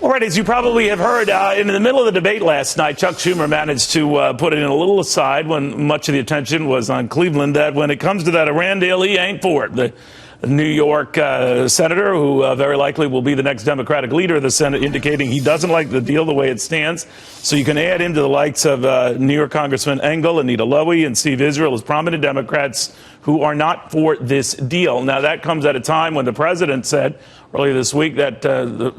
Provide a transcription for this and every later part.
All right, as you probably have heard, in the middle of the debate last night, Chuck Schumer managed to put it in a little aside when much of the attention was on Cleveland, that when it comes to that Iran deal, he ain't for it. The New York senator, who very likely will be the next Democratic leader of the Senate, indicating he doesn't like the deal the way it stands. So you can add into the likes of New York Congressman Engel, Anita Lowy, and Steve Israel as prominent Democrats who are not for this deal. Now, that comes at a time when the president said earlier this week that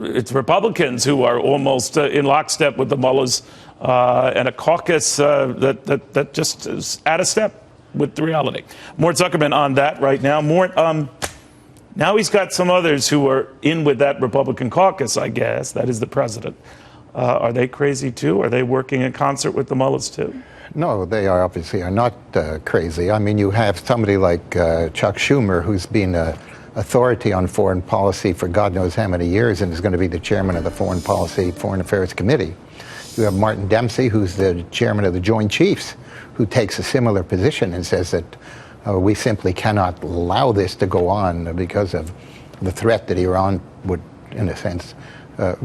it's Republicans who are almost in lockstep with the mullahs and a caucus that just is out of step with the reality. Mort Zuckerman on that right now. Mort, now he's got some others who are in with that Republican caucus, I guess. That is the president. Are they crazy too? Are they working in concert with the mullahs too? No, they are obviously are not crazy. I mean, you have somebody like Chuck Schumer, who's been an authority on foreign policy for God knows how many years and is going to be the chairman of the Foreign Affairs Committee. You have Martin Dempsey, who's the chairman of the Joint Chiefs, who takes a similar position and says that we simply cannot allow this to go on because of the threat that Iran would, in a sense,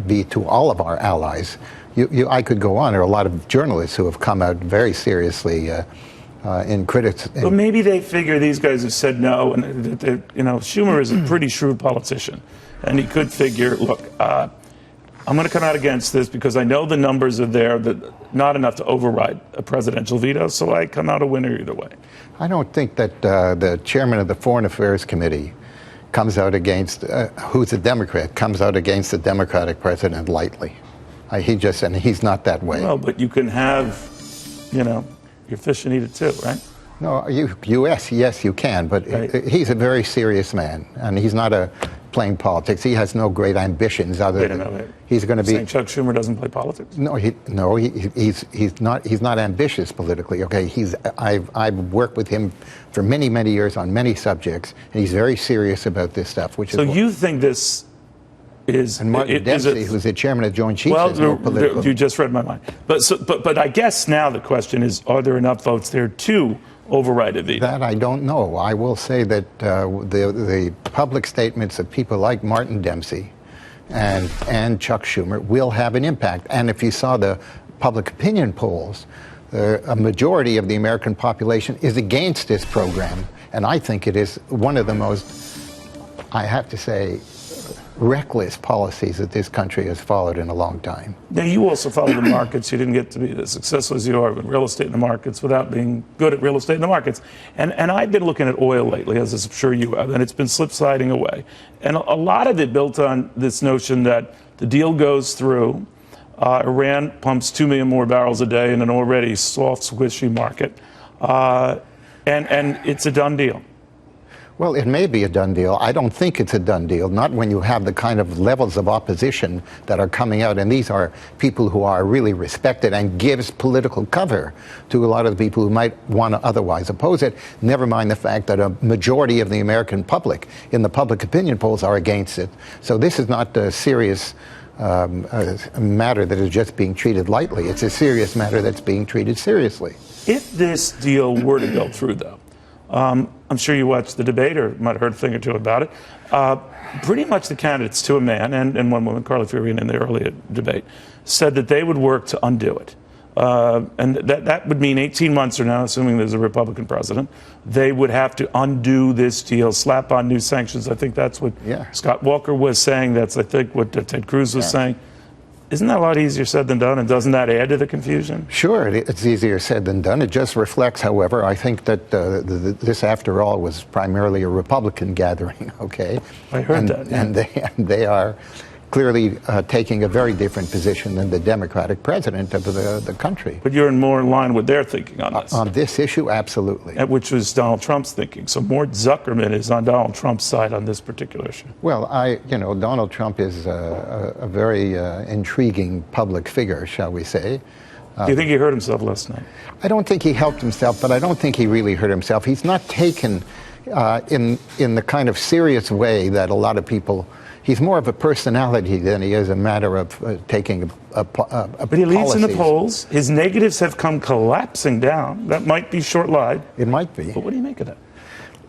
be to all of our allies. I could go on. There are a lot of journalists who have come out very seriously in critics. But maybe they figure these guys have said no, and Schumer is a pretty shrewd politician, and he could figure, look, I'm going to come out against this because I know the numbers are there, that not enough to override a presidential veto, so I come out a winner either way. I don't think that the chairman of the Foreign Affairs Committee comes out against, who's a Democrat, comes out against the Democratic president lightly. And he's not that way. Well, but you can have, your fish and eat it too, right? No, yes, you can, but right. He's a very serious man, and he's not playing politics. He has no great ambitions other than he's going to be. Saying Chuck Schumer doesn't play politics? No, he's not ambitious politically. Okay, I've worked with him for many years on many subjects, and he's very serious about this stuff. So you think this is? And Martin Dempsey, who's the chairman of the Joint Chiefs, has no political. You just read my mind. But I guess now the question is: are there enough votes there to override a veto? That I don't know. I will say that the public statements of people like Martin Dempsey and Chuck Schumer will have an impact. And if you saw the public opinion polls, a majority of the American population is against this program. And I think it is one of the most, I have to say, reckless policies that this country has followed in a long time. Now, you also follow the markets. You didn't get to be as successful as you are with real estate in the markets without being good at real estate in the markets. And I've been looking at oil lately, as I'm sure you have, and it's been slip-sliding away. And a lot of it built on this notion that the deal goes through, Iran pumps 2 million more barrels a day in an already soft, squishy market, and it's a done deal. Well, it may be a done deal. I don't think it's a done deal, not when you have the kind of levels of opposition that are coming out. And these are people who are really respected and gives political cover to a lot of the people who might want to otherwise oppose it, never mind the fact that a majority of the American public in the public opinion polls are against it. So this is not a serious a matter that is just being treated lightly. It's a serious matter that's being treated seriously. If this deal were to go through, though, I'm sure you watched the debate or might have heard a thing or two about it. Pretty much the candidates, to a man and one woman, Carly Fiorina, in the earlier debate, said that they would work to undo it. And that would mean 18 months from now, assuming there's a Republican president, they would have to undo this deal, slap on new sanctions. I think that's what Scott Walker was saying. That's, I think, what Ted Cruz was saying. Isn't that a lot easier said than done, and doesn't that add to the confusion? Sure, it's easier said than done. It just reflects, however, I think that this, after all, was primarily a Republican gathering, okay? I heard that. Yeah. And they are clearly taking a very different position than the Democratic president of the country. But you're more in line with their thinking on this. On this issue, absolutely. Which was Donald Trump's thinking. So Mort Zuckerman is on Donald Trump's side on this particular issue. Well, Donald Trump is a very intriguing public figure, shall we say. Do you think he hurt himself last night? I don't think he helped himself, but I don't think he really hurt himself. He's not taken in the kind of serious way that a lot of people. He's more of a personality than he is a matter of taking a But he leads in the polls. His negatives have come collapsing down. That might be short-lived. It might be. But what do you make of that?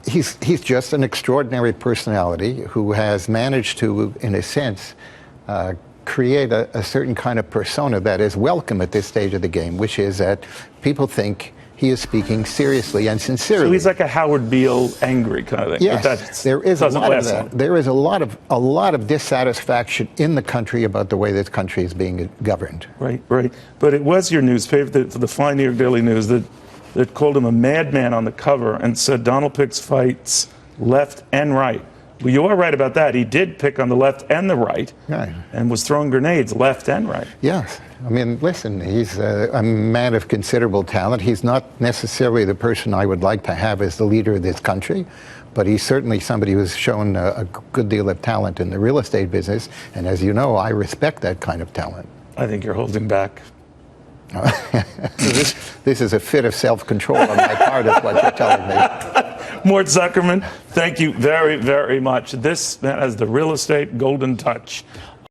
He's just an extraordinary personality who has managed to, in a sense, create a certain kind of persona that is welcome at this stage of the game, which is that people think he is speaking seriously and sincerely. So he's like a Howard Beale angry kind of thing. Yes, there is a lot of that. There is a lot of dissatisfaction in the country about the way this country is being governed. Right. But it was your newspaper, the fine New York Daily News, that called him a madman on the cover and said Donald picks fights left and right. Well, you are right about that. He did pick on the left and the right, and was throwing grenades left and right. Yes. I mean, listen, he's a man of considerable talent. He's not necessarily the person I would like to have as the leader of this country, but he's certainly somebody who's shown a good deal of talent in the real estate business. And as you know, I respect that kind of talent. I think you're holding back. This is a fit of self-control on my part, is what you're telling me. Mort Zuckerman, thank you very, very much. This man has the real estate golden touch.